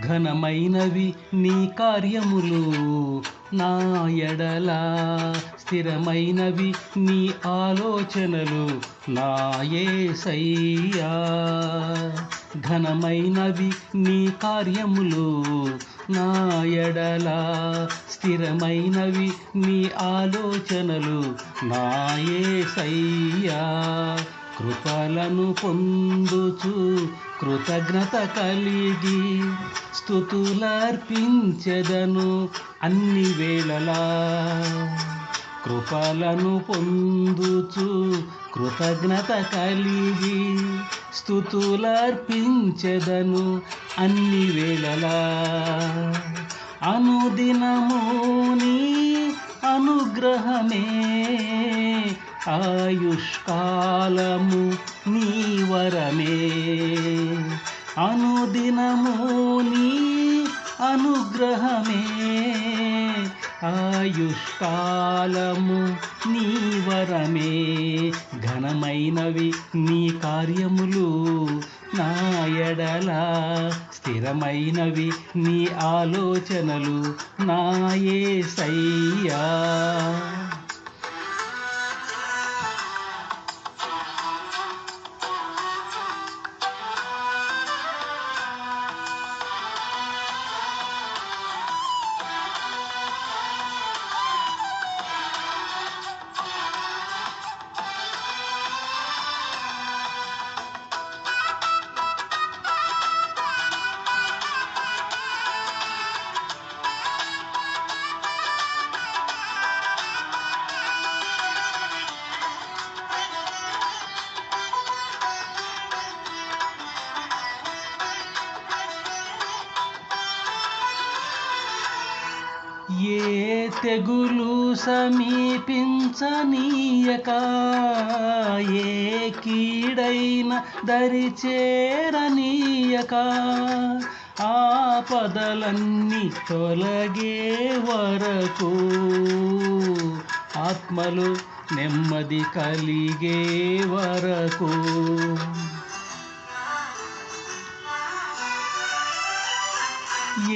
ఘనమైనవి నీ కార్యములు నా ఎడల, స్థిరమైనవి నీ ఆలోచనలు నా యేసయ్యా. ఘనమైనవి నీ కార్యములు నా ఎడల, స్థిరమైనవి నీ ఆలోచనలు నా యేసయ్యా. కృపలను పొందుచు కృతజ్ఞత కలిగి స్తుతులర్పించెదను అన్ని వేళలా. కృపలను పొందుచు కృతజ్ఞత కలిగి స్తుతులర్పించెదను అన్ని వేళలా. అనుదినము నీ అనుగ్రహమే, ఆయుష్కాలము నీ వరమే. అనుదినము నీ అనుగ్రహమే, ఆయుష్కాలము నీ వరమే. ఘనమైనవి నీ కార్యములు నా ఎడల, స్థిరమైనవి నీ ఆలోచనలు నా యేసయ్యా. ఏ తెగులు సమీపించనీయక, ఏ కీడైన దరిచేరనీయక, ఆపదలన్నీ తొలగే వరకు, ఆత్మలు నెమ్మది కలిగే వరకు.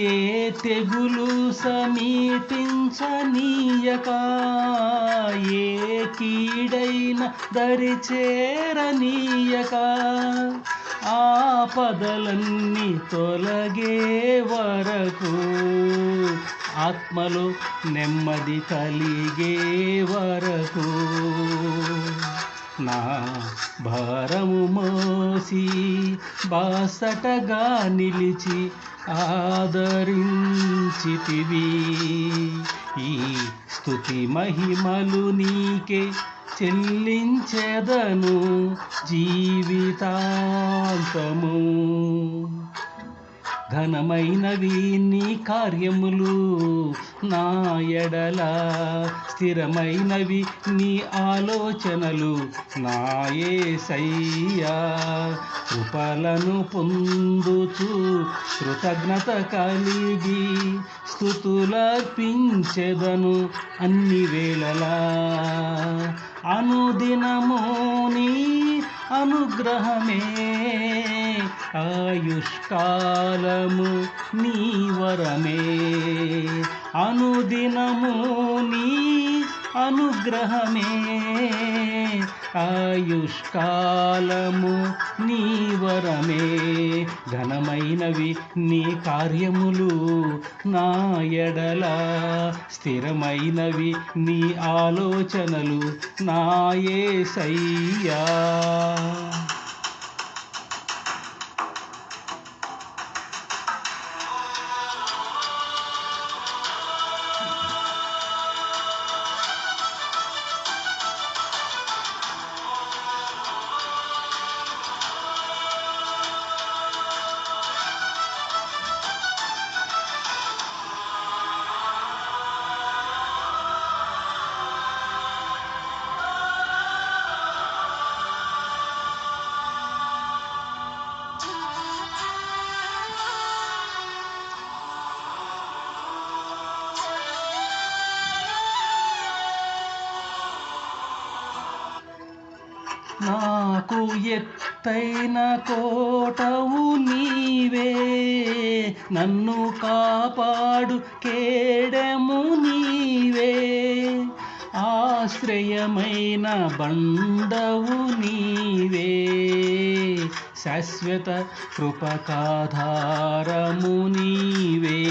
ఏ తెగులు సమీపించనీయక, ఏ కీడైన దరిచేరనీయక, ఆపదలన్నీ తొలగే వరకు, ఆత్మలు నెమ్మది కలిగే వరకు. నా భారము మోసి బాసటగా నిలిచి ఆదరించితివి. ఈ స్తుతి మహిమలు నీకే చెల్లించెదను జీవితాంతము. ఘనమైనవి నీ కార్యములు నా ఎడల, స్థిరమైనవి నీ ఆలోచనలు నా యేసయ్యా. కృపలను పొందుచు కృతజ్ఞత కలిగి స్తుతులర్పించెదను అన్ని వేళలా. అనుదినము నీ అనుగ్రహమే, ఆయుష్కాలము నీ వరమే. అనుదినము నీ అనుగ్రహమే, ఆయుష్కాలము నీ వరమే. ఘనమైనవి నీ కార్యములు నా ఎడల, స్థిరమైనవి నీ ఆలోచనలు నా యేసయ్యా. నాకు ఎత్తైన కోటవు నీవే, నన్ను కాపాడు కేడెము నీవే, ఆశ్రయమైన బండవు నీవే, శాశ్వత కృపకాధారము నీవే.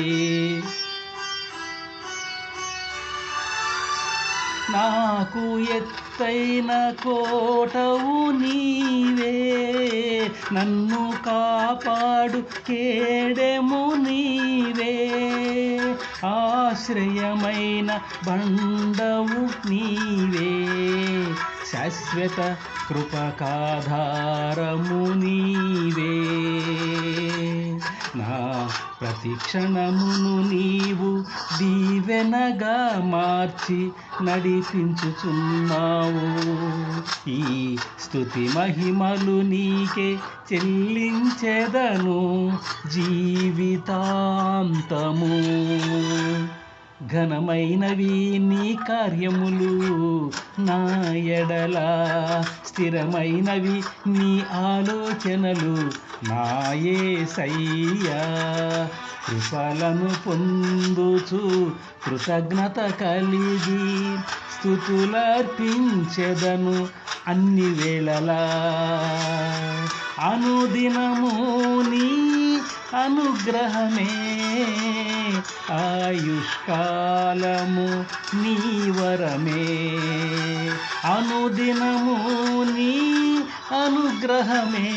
నాకు ఎత్తైన కోటవు నీవే, నన్ను కాపాడు కేడెము నీవే, ఆశ్రయమైన బండవు నీవే, శాశ్వత కృపకాధారము నీవే. నా ప్రతిక్షణమును నీవు దీవెనగా మార్చి నడిపించుచున్నావు, ఈ స్తుతి మహిమలు నీకే చెల్లించెదను జీవితాంతము. ఘనమైనవి నీ కార్యములు నా ఎడల, స్థిరమైనవి నీ ఆలోచనలు నా యేసయ్యా. కృపలను పొందుచు కృతజ్ఞత కలిగి స్తుతులర్పించెదను అన్ని వేళలా, అనుదినము నీ అనుగ్రహమే, ఆయుష్కాలము నీ వరమే, అనుదినము నీ అనుగ్రహమే,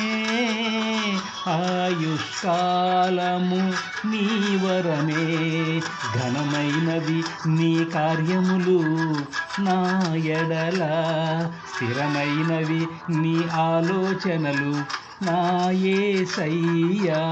ఆయుష్కాలము నీ వరమే. ఘనమైనవి నీ కార్యములు నా ఎడల, స్థిరమైనవి నీ ఆలోచనలు నా యేసయ్యా.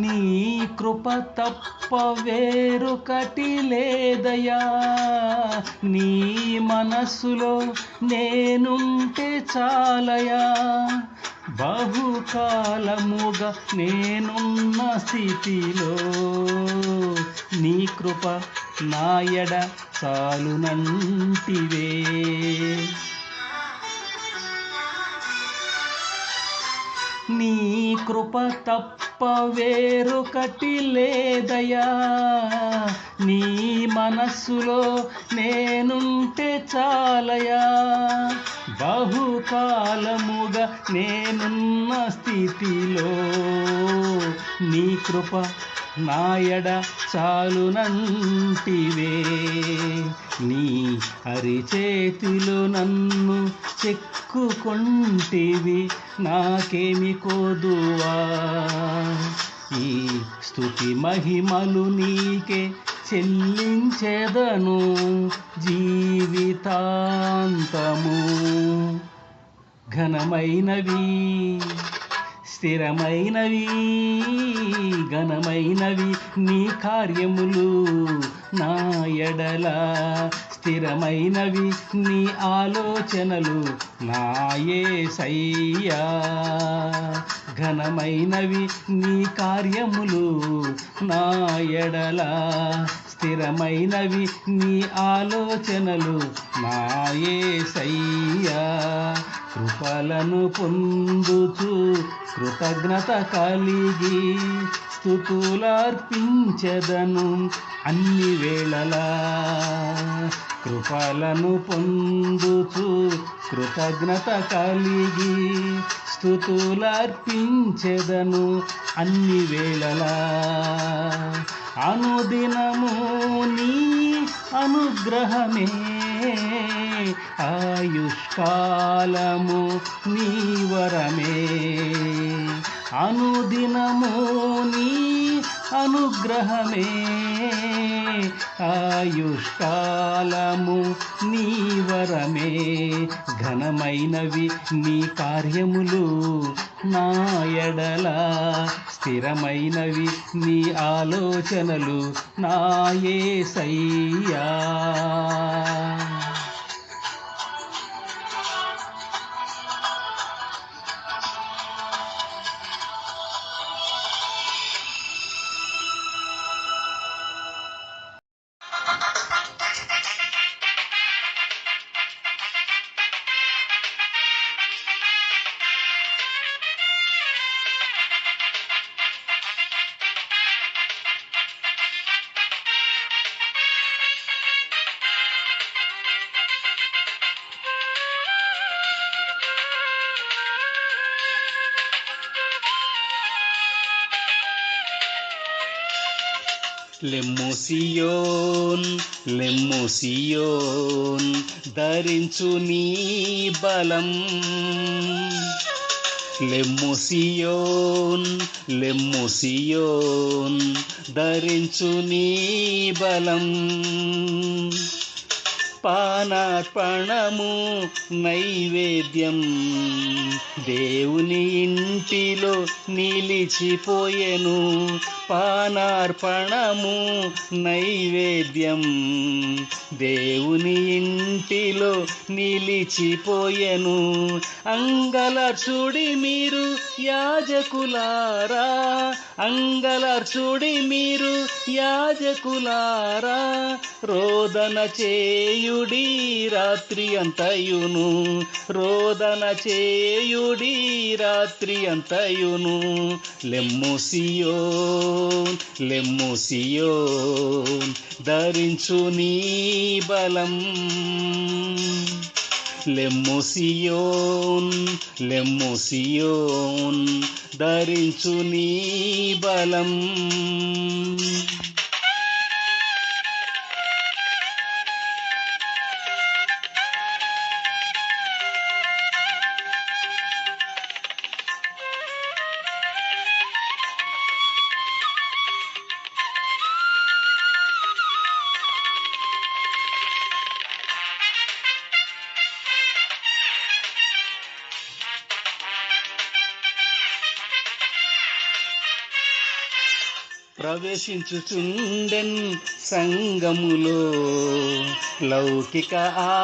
నీ కృప తప్ప వేరొకటి లేదయా, నీ మనస్సులో నేనుంటే చాలయా, బహుకాలముగా నేనున్న స్థితిలో నీ కృప నాయడ చాలునంటివే. నీ కృప తప్ప వేరొకటి లేదయా, నీ మనస్సులో నేనుంటే చాలయా, బహుకాలముగా నేనున్న స్థితిలో నీ కృప నాయడ చాలునంటివే. నీ అరిచేతిలో నన్ను చెక్కుకొంటివి, నాకేమి కోదువా, ఈ స్తుతి మహిమలు నీకే చెల్లించెదను జీవితాంతము. ఘనమైనవి స్థిరమైనవి ఘనమైనవి నీ కార్యములు నా ఎడల, స్థిరమైనవి నీ ఆలోచనలు నా యేసయ్యా. ఘనమైనవి నీ కార్యములు నా ఎడల, స్థిరమైనవి నీ ఆలోచనలు నా యేసయ్యా. కృపలను పొందుచు కృతజ్ఞత కలిగి స్తుతులర్పించెదను అన్ని వేళలా. కృపలను పొందుచు కృతజ్ఞత కలిగి స్తుతులర్పించెదను అన్ని వేళలా. అనుదినము నీ అనుగ్రహమే ఆయుష్కాలము నీ వరమే అనుదినము నీ అనుగ్రహమే ఆయుష్కాలము నీ వరమే ఘనమైనవి నీ కార్యములు నా ఎడల స్థిరమైనవి నీ ఆలోచనలు నా యేసయ్యా లెమ్ము సియోన్ లెమ్ము సియోన్ ధరించు నీ బలం లెమ్ము సియోన్ లెమ్ము సియోన్ ధరించు నీ బలం పానార్పణము నైవేద్యం దేవుని ఇంటిలో నిలిచిపోయెను పానార్పణము నైవేద్యం దేవుని ఇంటిలో నిలిచిపోయెను అంగలర్చుడి మీరు యాజకులారా అంగలర్చుడి మీరు యాజకులారా రోదన చేయుడి రాత్రి అంతయును రోదన చేయుడి రాత్రి అంతయును లెమ్ము సియోన్ లెమ్ము సియోన్ ధరించు నీ బలం లెమ్ము సియోన్ లెమ్ము సియోన్ ధరించు నీ బలం ప్రవేశించుచుండెన్ సంగములో లౌకిక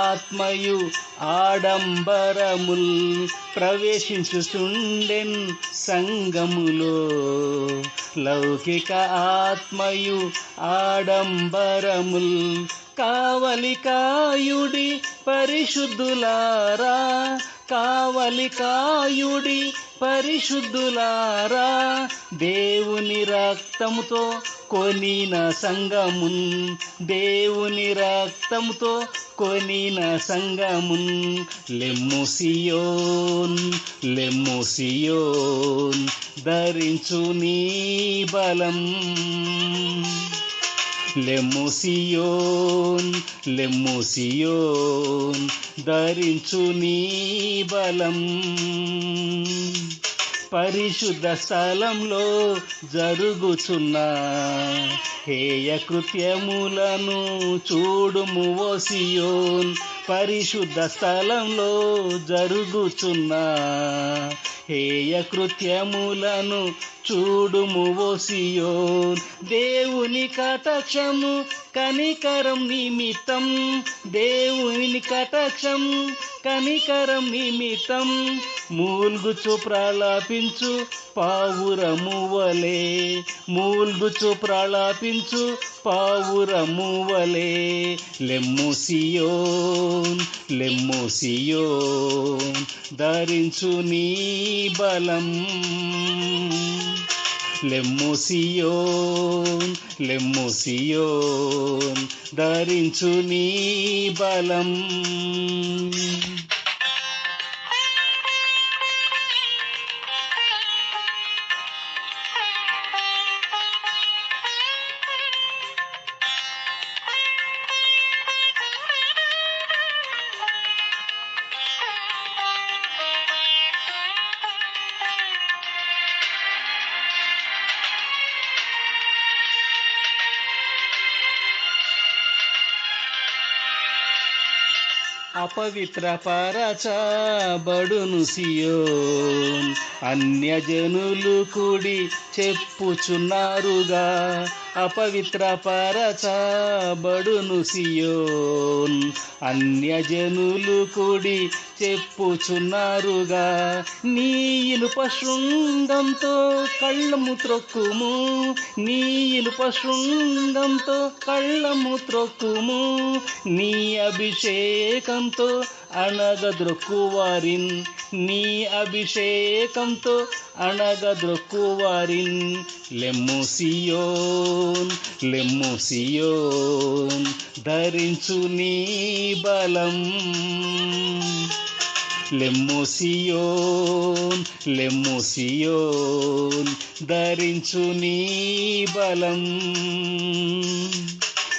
ఆత్మయు ఆడంబరముల్ ప్రవేశించుచుండెన్ సంగములో లౌకిక ఆత్మయు ఆడంబరముల్ కావలి కాయుడి పరిశుద్ధులారా కావలి కాయుడి పరిశుద్ధులారా దేవుని రక్తముతో కొనిన సంగమున్ దేవుని రక్తముతో కొనిన సంగమున్ లెమ్ము సియోన్ లెమ్ము సియోన్ ధరించు నీ బలం లెమ్ము సియోన్ లెమ్ము సియోన్ ధరించు నీ బలం పరిశుద్ధ స్థలంలో జరుగుచున్న హేయ కృత్యములను చూడుము ఓ సియోన్ పరిశుద్ధ స్థలంలో జరుగుచున్న హేయ కృత్యములను చూడుము ఓ సియోన్ దేవుని కటాక్షము కనికరం నిమిత్తం దేవుని కటాక్షం కనికరం నిమిత్తం మూల్గుచు ప్రలాపించు పావురము వలె మూల్గుచు ప్రలాపించు పావురము వలె లెమ్ము సియోన్ లెమ్ము సియోన్ ధరించు నీ బలం లెమ్ము సియోన్ లెమ్ము సియోన్ ధరించు నీ బలం అపవిత్రపరచబడును సియోన్. అన్యజనులు కూడి చెప్పుచున్నారుగా, అపవిత్రపరచబడును సియోన్. అన్యజనులు కూడి చెప్పుచున్నారుగా, నీ ఇనుప శృంగంతో కళ్ళము త్రొక్కుము, నీ ఇనుప శృంగంతో కళ్ళము త్రొక్కుము, నీ అభిషేకంతో అణగద్రొక్కువారిన్, నీ అభిషేకంతో అణగద్రొక్కువారిన్. లెమ్ము సియోన్, లెమ్ము సియోన్, ధరించు నీ బలం. లెమ్ము సియోన్, లెమ్ము సియోన్, ధరించు నీ బలం.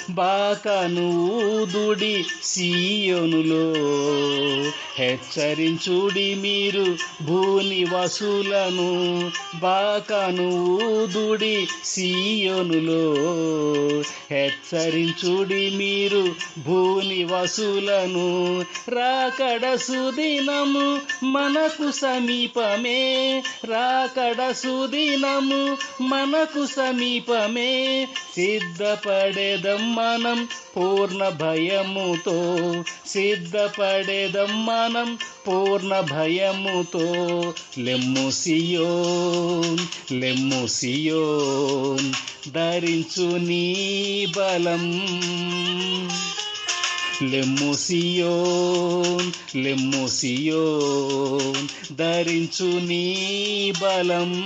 బాకాను ఊదుడి సియోనులో, హెచ్చరించుడి మీరు భూనివాసులను. బాకాను ఊదుడి సియోనులో, హెచ్చరించుడి మీరు భూనివాసులను. రాకడ సుదినము మనకు సమీపమే, రాకడ సుదినము మనకు సమీపమే. సిద్ధపడేదం మనం పూర్ణ భయముతో, సిద్ధపడేదం మనం పూర్ణ భయముతో. లెమ్ము సియోన్, లెమ్ము సియోన్, ధరించు నీ బలం. లెమ్ము సియోన్, లెమ్ము సియోన్, ధరించు నీ బలం.